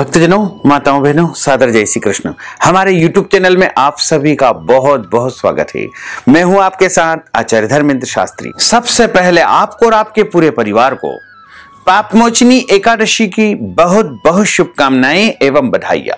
भक्तजनों, माताओं, बहनों, सादर जय श्री कृष्ण। हमारे YouTube चैनल में आप सभी का बहुत बहुत स्वागत है। मैं हूं आपके साथ आचार्य धर्मेंद्र शास्त्री। सबसे पहले आपको और आपके पूरे परिवार को पापमोचनी एकादशी की बहुत बहुत शुभकामनाएं एवं बधाइयां।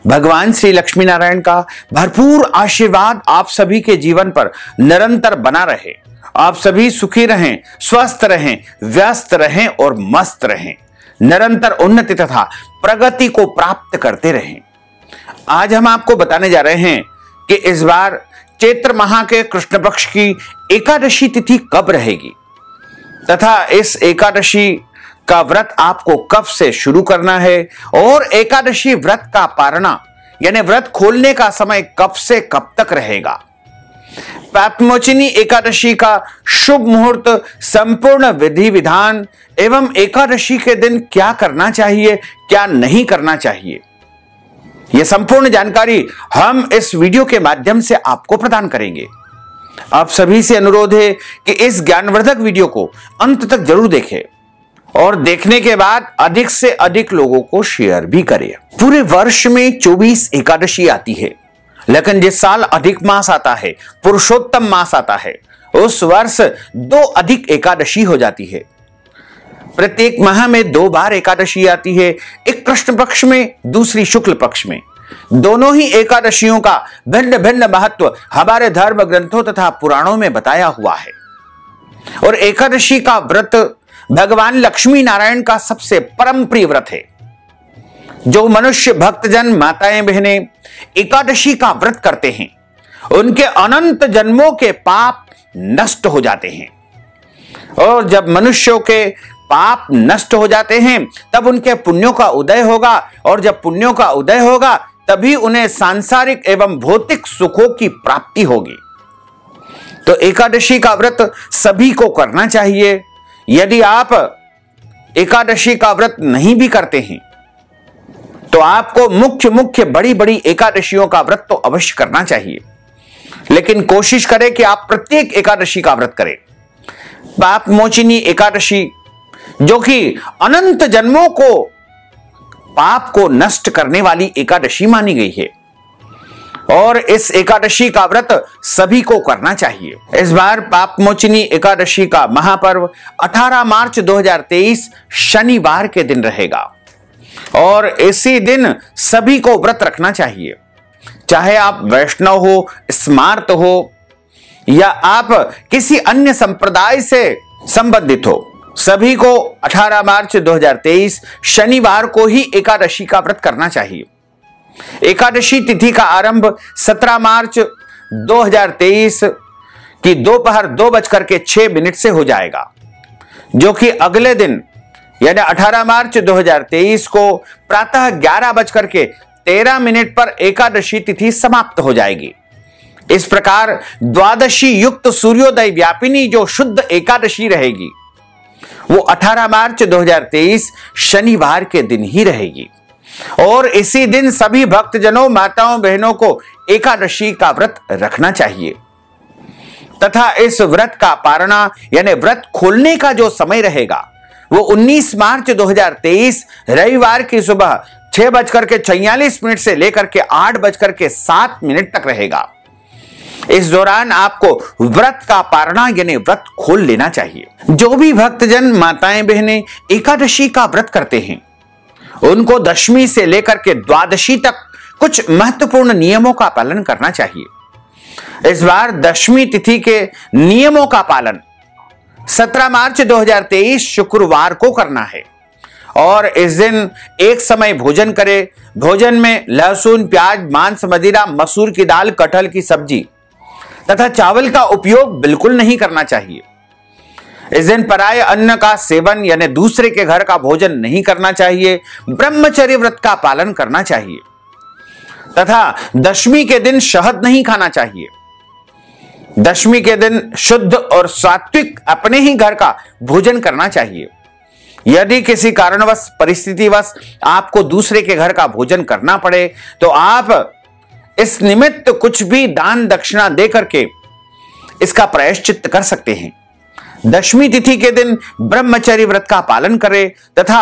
भगवान श्री लक्ष्मी नारायण का भरपूर आशीर्वाद आप सभी के जीवन पर निरंतर बना रहे। आप सभी सुखी रहें, स्वस्थ रहें, व्यस्त रहें और मस्त रहें, निरंतर उन्नति तथा प्रगति को प्राप्त करते रहें। आज हम आपको बताने जा रहे हैं कि इस बार चैत्र माह के कृष्ण पक्ष की एकादशी तिथि कब रहेगी तथा इस एकादशी का व्रत आपको कब से शुरू करना है और एकादशी व्रत का पारणा यानी व्रत खोलने का समय कब से कब तक रहेगा। पापमोचनी एकादशी का शुभ मुहूर्त, संपूर्ण विधि विधान एवं एकादशी के दिन क्या करना चाहिए, क्या नहीं करना चाहिए, यह संपूर्ण जानकारी हम इस वीडियो के माध्यम से आपको प्रदान करेंगे। आप सभी से अनुरोध है कि इस ज्ञानवर्धक वीडियो को अंत तक जरूर देखें और देखने के बाद अधिक से अधिक लोगों को शेयर भी करें। पूरे वर्ष में 24 एकादशी आती है, लेकिन जिस साल अधिक मास आता है, पुरुषोत्तम मास आता है, उस वर्ष 2 अधिक एकादशी हो जाती है। प्रत्येक माह में 2 बार एकादशी आती है, एक कृष्ण पक्ष में, दूसरी शुक्ल पक्ष में। दोनों ही एकादशियों का भिन्न भिन्न महत्व हमारे धर्म ग्रंथों तथा पुराणों में बताया हुआ है। और एकादशी का व्रत भगवान लक्ष्मी नारायण का सबसे परम प्रिय व्रत है। जो मनुष्य भक्तजन, माताएं, बहनें एकादशी का व्रत करते हैं, उनके अनंत जन्मों के पाप नष्ट हो जाते हैं। और जब मनुष्यों के पाप नष्ट हो जाते हैं तब उनके पुण्यों का उदय होगा, और जब पुण्यों का उदय होगा तभी उन्हें सांसारिक एवं भौतिक सुखों की प्राप्ति होगी। तो एकादशी का व्रत सभी को करना चाहिए। यदि आप एकादशी का व्रत नहीं भी करते हैं तो आपको मुख्य बड़ी बड़ी एकादशियों का व्रत तो अवश्य करना चाहिए, लेकिन कोशिश करें कि आप प्रत्येक एकादशी का व्रत करें। पापमोचनी एकादशी जो कि अनंत जन्मों को पाप को नष्ट करने वाली एकादशी मानी गई है, और इस एकादशी का व्रत सभी को करना चाहिए। इस बार पापमोचनी एकादशी का महापर्व 18 मार्च 2023 शनिवार के दिन रहेगा, और इसी दिन सभी को व्रत रखना चाहिए। चाहे आप वैष्णव हो, स्मार्त हो या आप किसी अन्य संप्रदाय से संबंधित हो, सभी को 18 मार्च 2023 शनिवार को ही एकादशी का व्रत करना चाहिए। एकादशी तिथि का आरंभ 17 मार्च 2023 की दोपहर 2:06 से हो जाएगा, जो कि अगले दिन यानी 18 मार्च 2023 को प्रातः 11:13 पर एकादशी तिथि समाप्त हो जाएगी। इस प्रकार द्वादशी युक्त सूर्योदय व्यापिनी जो शुद्ध एकादशी रहेगी वो 18 मार्च 2023 शनिवार के दिन ही रहेगी, और इसी दिन सभी भक्तजनों, माताओं, बहनों को एकादशी का व्रत रखना चाहिए तथा इस व्रत का पारणा यानी व्रत खोलने का जो समय रहेगा वो 19 मार्च 2023 रविवार की सुबह 6:46 से लेकर के 8:07 तक रहेगा। इस दौरान आपको व्रत का पारणा यानी व्रत खोल लेना चाहिए। जो भी भक्तजन, माताएं, बहनें एकादशी का व्रत करते हैं, उनको दशमी से लेकर के द्वादशी तक कुछ महत्वपूर्ण नियमों का पालन करना चाहिए। इस बार दशमी तिथि के नियमों का पालन 17 मार्च 2023 शुक्रवार को करना है, और इस दिन एक समय भोजन करें। भोजन में लहसुन, प्याज, मांस, मदिरा, मसूर की दाल, कटहल की सब्जी तथा चावल का उपयोग बिल्कुल नहीं करना चाहिए। इस दिन पराये अन्न का सेवन यानी दूसरे के घर का भोजन नहीं करना चाहिए। ब्रह्मचर्य व्रत का पालन करना चाहिए तथा दशमी के दिन शहद नहीं खाना चाहिए। दशमी के दिन शुद्ध और सात्विक अपने ही घर का भोजन करना चाहिए। यदि किसी कारणवश, परिस्थितिवश आपको दूसरे के घर का भोजन करना पड़े तो आप इस निमित्त कुछ भी दान दक्षिणा दे करके इसका प्रायश्चित कर सकते हैं। दशमी तिथि के दिन ब्रह्मचर्य व्रत का पालन करें तथा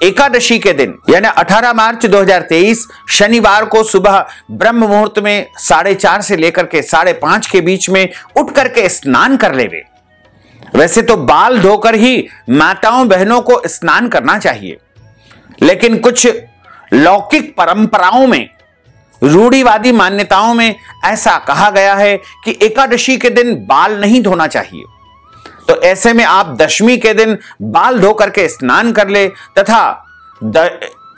एकादशी के दिन यानी 18 मार्च 2023 शनिवार को सुबह ब्रह्म मुहूर्त में 4:30 से लेकर के 5:30 के बीच में उठ करके स्नान कर लेवे। वैसे तो बाल धोकर ही माताओं बहनों को स्नान करना चाहिए, लेकिन कुछ लौकिक परंपराओं में, रूढ़िवादी मान्यताओं में ऐसा कहा गया है कि एकादशी के दिन बाल नहीं धोना चाहिए। तो ऐसे में आप दशमी के दिन बाल धो करके स्नान कर ले तथा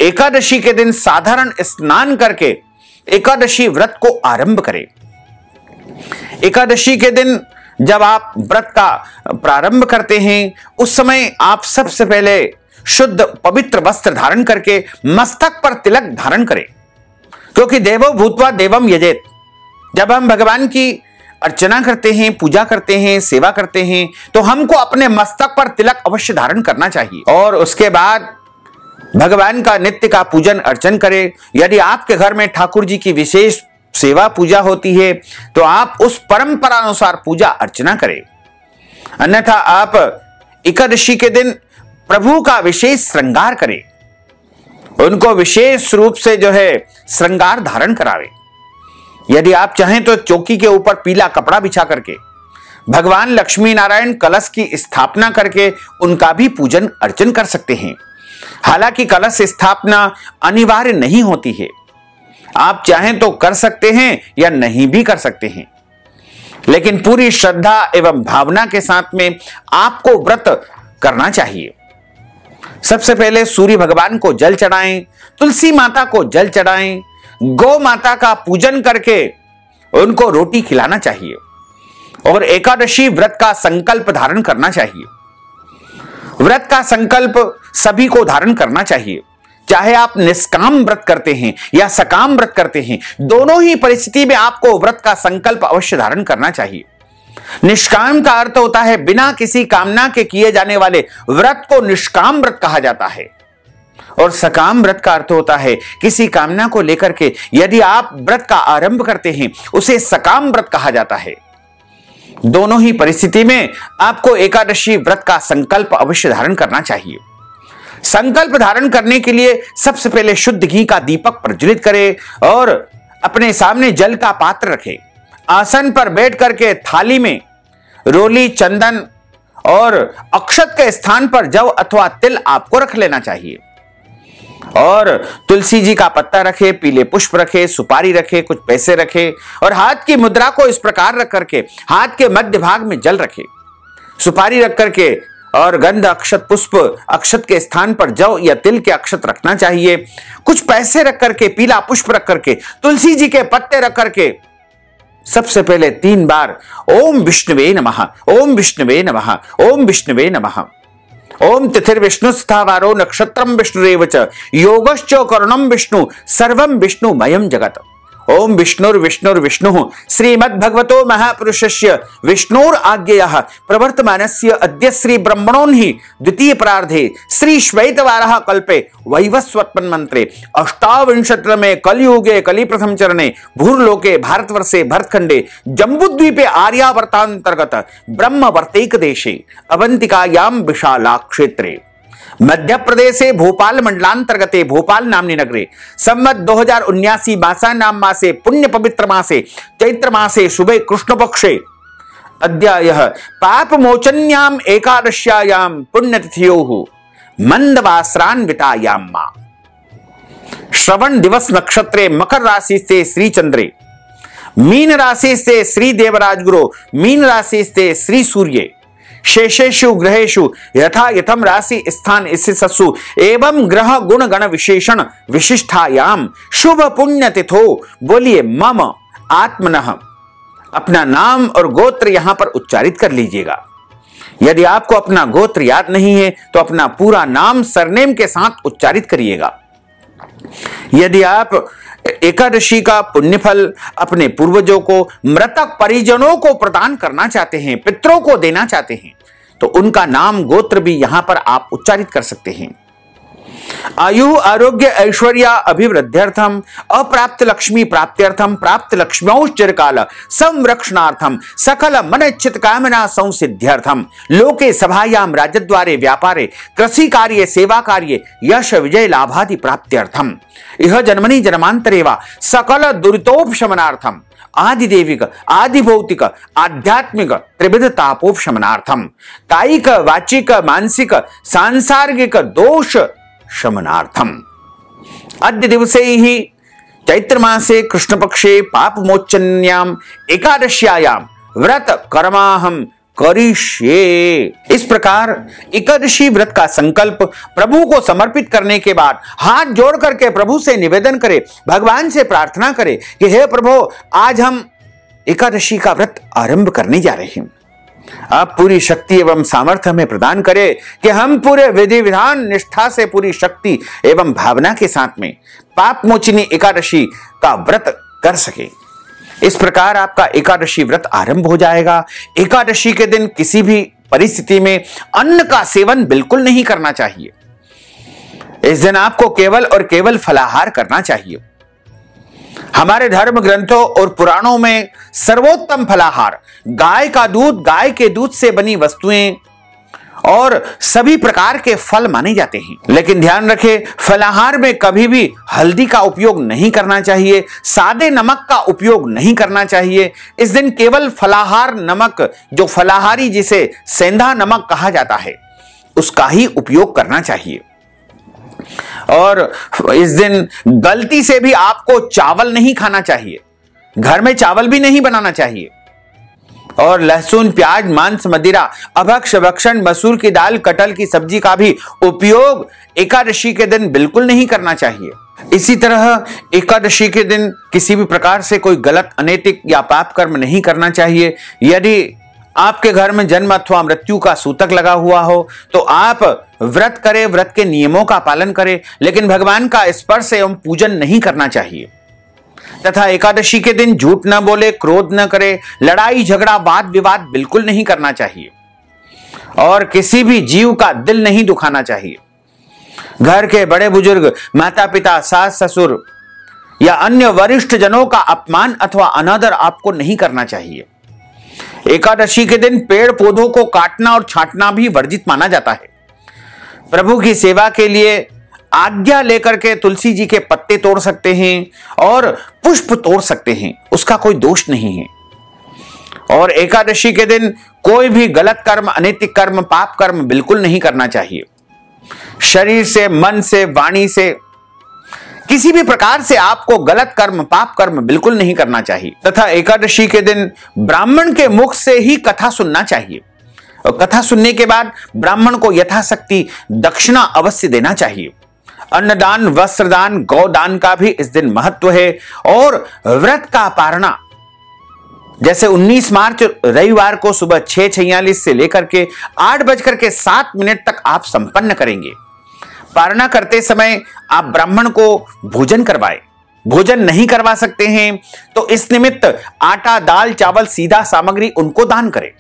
एकादशी के दिन साधारण स्नान करके एकादशी व्रत को आरंभ करें। एकादशी के दिन जब आप व्रत का प्रारंभ करते हैं, उस समय आप सबसे पहले शुद्ध पवित्र वस्त्र धारण करके मस्तक पर तिलक धारण करें, क्योंकि देवो भूत्वा देवम यजेत। जब हम भगवान की अर्चना करते हैं, पूजा करते हैं, सेवा करते हैं, तो हमको अपने मस्तक पर तिलक अवश्य धारण करना चाहिए और उसके बाद भगवान का नित्य का पूजन अर्चन करें। यदि आपके घर में ठाकुर जी की विशेष सेवा पूजा होती है तो आप उस परंपरा अनुसार पूजा अर्चना करें। अन्यथा आप एकादशी के दिन प्रभु का विशेष श्रृंगार करें, उनको विशेष रूप से श्रृंगार धारण करावे। यदि आप चाहें तो चौकी के ऊपर पीला कपड़ा बिछा करके भगवान लक्ष्मी नारायण कलश की स्थापना करके उनका भी पूजन अर्चन कर सकते हैं। हालांकि कलश स्थापना अनिवार्य नहीं होती है, आप चाहें तो कर सकते हैं या नहीं भी कर सकते हैं, लेकिन पूरी श्रद्धा एवं भावना के साथ में आपको व्रत करना चाहिए। सबसे पहले सूर्य भगवान को जल चढ़ाएं, तुलसी माता को जल चढ़ाएं, गौ माता का पूजन करके उनको रोटी खिलाना चाहिए और एकादशी व्रत का संकल्प धारण करना चाहिए। व्रत का संकल्प सभी को धारण करना चाहिए, चाहे आप निष्काम व्रत करते हैं या सकाम व्रत करते हैं, दोनों ही परिस्थिति में आपको व्रत का संकल्प अवश्य धारण करना चाहिए। निष्काम का अर्थ होता है बिना किसी कामना के किए जाने वाले व्रत को निष्काम व्रत कहा जाता है, और सकाम व्रत का अर्थ होता है किसी कामना को लेकर के यदि आप व्रत का आरंभ करते हैं उसे सकाम व्रत कहा जाता है। दोनों ही परिस्थिति में आपको एकादशी व्रत का संकल्प अवश्य धारण करना चाहिए। संकल्प धारण करने के लिए सबसे पहले शुद्ध घी का दीपक प्रज्वलित करें और अपने सामने जल का पात्र रखें। आसन पर बैठ करके थाली में रोली, चंदन और अक्षत के स्थान पर जव अथवा तिल आपको रख लेना चाहिए और तुलसी जी का पत्ता रखे, पीले पुष्प रखे, सुपारी रखे, कुछ पैसे रखे और हाथ की मुद्रा को इस प्रकार रख करके हाथ के मध्य भाग में जल रखे, सुपारी रख करके और गंध अक्षत पुष्प अक्षत के स्थान पर जव या तिल के अक्षत रखना चाहिए। कुछ पैसे रख करके, पीला पुष्प रख करके, तुलसी जी के पत्ते रख करके सबसे पहले 3 बार ओम विष्णुवे नमः, ओम विष्णुवे नमः, ओम विष्णुवे नमः, ओम तिथिर्विष्णु स्थावारो नक्षत्रम विष्णुरेव च योगश्च करुणम विष्णु सर्वम विष्णुमयम जगत। ओम विष्णुर्विष्णुर्विष्णुः श्रीमद्भगवतो महापुरुषस्य विष्णोर आज्ञया प्रवर्तमानस्य अद्य श्री ब्रह्मणोन्हि द्वितीय परार्धे श्री श्वेतवारः कल्पे वैवस्वत्मन् मंत्रे अष्टाविंशतितमे कलियुगे कलि प्रथम चरणे भूर्लोके भारतवर्षे भरतखंडे जम्बूद्वीपे आर्यावर्तांतर्गत ब्रह्मवर्तैक देशे अवंतिकायां विशाला क्षेत्रे मध्य प्रदेशे भोपाल मंडलांतर्गते भोपाल नामनी नगरे संवत 2079 मासा नाम मासे पुण्य पवित्र मासे चैत्र मासे शुभे कृष्ण पक्षे अद्य पाप मोचन्याम एकादश्यायां पुण्यतिथ्योः मंदवासरान्वितायां मा श्रवण दिवस नक्षत्रे मकर राशि से श्री चंद्रे, मीन राशि से श्री देवराज गुरु, मीन राशि से श्री सूर्य, शेषेषु ग्रहेषु यथा यथम राशि स्थान स्थितसु एवं ग्रह गुण गण विशेषण विशिष्टायाम शुभ पुण्य तिथो। बोलिए मम आत्मनः। अपना नाम और गोत्र यहां पर उच्चारित कर लीजिएगा। यदि आपको अपना गोत्र याद नहीं है तो अपना पूरा नाम सरनेम के साथ उच्चारित करिएगा। यदि आप एकादशी का पुण्यफल अपने पूर्वजों को, मृतक परिजनों को प्रदान करना चाहते हैं, पितरों को देना चाहते हैं, तो उनका नाम गोत्र भी यहां पर आप उच्चारित कर सकते हैं। आयु आरोग्य ऐश्वर्य अभिवृद्ध्यर्थम अप्राप्त लक्ष्मी प्राप्त्यर्थम प्राप्त लक्ष्म्योश्चिरकाल संरक्षणार्थम सकल मनोचित कामना संसिद्ध्यर्थम लोके सभायाम राजद्वारे व्यापारे कृषि कार्ये सेवा कार्ये यश विजय लाभादि प्राप्त्यर्थम इह जन्मनि जन्मांतरे वा सकल दुरितोपशमनार्थम आदिदेविक आदिभौतिक आध्यात्मिक त्रिविध तापोपशमनार्थम कायिक वाचिक मानसिक सांसार्गिक दोष शमनार्थम अद्य दिवसे ही चैत्र मासे कृष्ण पक्षे पाप मोचन्याम एकादश्यायाम व्रत कर्माहम करिष्ये। इस प्रकार एकादशी व्रत का संकल्प प्रभु को समर्पित करने के बाद हाथ जोड़ करके प्रभु से निवेदन करें, भगवान से प्रार्थना करें कि हे प्रभु, आज हम एकादशी का व्रत आरंभ करने जा रहे हैं। आप पूरी शक्ति एवं सामर्थ्य हमें प्रदान करें कि हम पूरे विधि विधान निष्ठा से पूरी शक्ति एवं भावना के साथ में पाप मोचिनी एकादशी का व्रत कर सके। इस प्रकार आपका एकादशी व्रत आरंभ हो जाएगा। एकादशी के दिन किसी भी परिस्थिति में अन्न का सेवन बिल्कुल नहीं करना चाहिए। इस दिन आपको केवल और केवल फलाहार करना चाहिए। हमारे धर्म ग्रंथों और पुराणों में सर्वोत्तम फलाहार गाय का दूध, गाय के दूध से बनी वस्तुएं और सभी प्रकार के फल माने जाते हैं। लेकिन ध्यान रखें, फलाहार में कभी भी हल्दी का उपयोग नहीं करना चाहिए, सादे नमक का उपयोग नहीं करना चाहिए। इस दिन केवल फलाहार नमक, जो फलाहारी जिसे सेंधा नमक कहा जाता है, उसका ही उपयोग करना चाहिए। और इस दिन गलती से भी आपको चावल नहीं खाना चाहिए, घर में चावल भी नहीं बनाना चाहिए। और लहसुन, प्याज, मांस, मदिरा, अभक्ष, भक्षण, मसूर की दाल, कटहल की सब्जी का भी उपयोग एकादशी के दिन बिल्कुल नहीं करना चाहिए। इसी तरह एकादशी के दिन किसी भी प्रकार से कोई गलत, अनैतिक या पाप कर्म नहीं करना चाहिए। यदि आपके घर में जन्म अथवा मृत्यु का सूतक लगा हुआ हो तो आप व्रत करें, व्रत के नियमों का पालन करें, लेकिन भगवान का स्पर्श एवं पूजन नहीं करना चाहिए। तथा एकादशी के दिन झूठ न बोले, क्रोध न करे, लड़ाई झगड़ा वाद विवाद बिल्कुल नहीं करना चाहिए और किसी भी जीव का दिल नहीं दुखाना चाहिए। घर के बड़े बुजुर्ग, माता पिता, सास ससुर या अन्य वरिष्ठ जनों का अपमान अथवा अनादर आपको नहीं करना चाहिए। एकादशी के दिन पेड़ पौधों को काटना और छांटना भी वर्जित माना जाता है। प्रभु की सेवा के लिए आज्ञा लेकर के तुलसी जी के पत्ते तोड़ सकते हैं और पुष्प तोड़ सकते हैं, उसका कोई दोष नहीं है। और एकादशी के दिन कोई भी गलत कर्म, अनैतिक कर्म, पाप कर्म बिल्कुल नहीं करना चाहिए। शरीर से, मन से, वाणी से, किसी भी प्रकार से आपको गलत कर्म, पाप कर्म बिल्कुल नहीं करना चाहिए। तथा एकादशी के दिन ब्राह्मण के मुख से ही कथा सुनना चाहिए और कथा सुनने के बाद ब्राह्मण को यथाशक्ति दक्षिणा अवश्य देना चाहिए। अन्नदान, वस्त्रदान, गौदान का भी इस दिन महत्व है। और व्रत का पारणा जैसे 19 मार्च रविवार को सुबह 6:46 से लेकर के 8:07 तक आप संपन्न करेंगे। पारणा करते समय आप ब्राह्मण को भोजन करवाएं। भोजन नहीं करवा सकते हैं तो इस निमित्त आटा, दाल, चावल, सीधा सामग्री उनको दान करें।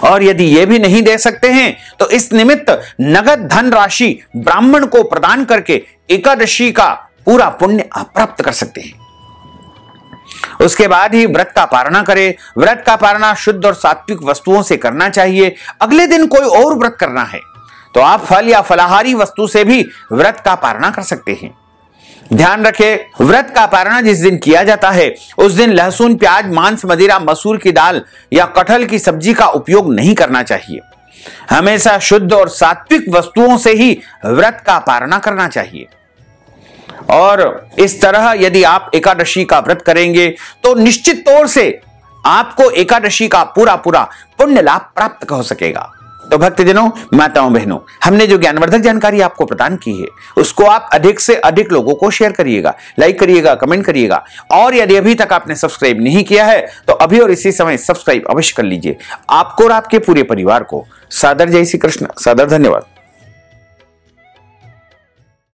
और यदि ये भी नहीं दे सकते हैं तो इस निमित्त नगद धन राशि ब्राह्मण को प्रदान करके एकादशी का पूरा पुण्य आप प्राप्त कर सकते हैं। उसके बाद ही व्रत का पारणा करें। व्रत का पारणा शुद्ध और सात्विक वस्तुओं से करना चाहिए। अगले दिन कोई और व्रत करना है तो आप फल या फलाहारी वस्तु से भी व्रत का पारणा कर सकते हैं। ध्यान रखें, व्रत का पारणा जिस दिन किया जाता है उस दिन लहसुन, प्याज, मांस, मदिरा, मसूर की दाल या कटहल की सब्जी का उपयोग नहीं करना चाहिए। हमेशा शुद्ध और सात्विक वस्तुओं से ही व्रत का पारणा करना चाहिए। और इस तरह यदि आप एकादशी का व्रत करेंगे तो निश्चित तौर से आपको एकादशी का पूरा पुण्य लाभ प्राप्त हो सकेगा। तो भक्तजनों, माताओं, बहनों, हमने जो ज्ञानवर्धक जानकारी आपको प्रदान की है उसको आप अधिक से अधिक लोगों को शेयर करिएगा, लाइक करिएगा, कमेंट करिएगा। और यदि अभी तक आपने सब्सक्राइब नहीं किया है तो अभी और इसी समय सब्सक्राइब अवश्य कर लीजिए। आपको और आपके पूरे परिवार को सादर जय श्री कृष्ण, सादर धन्यवाद।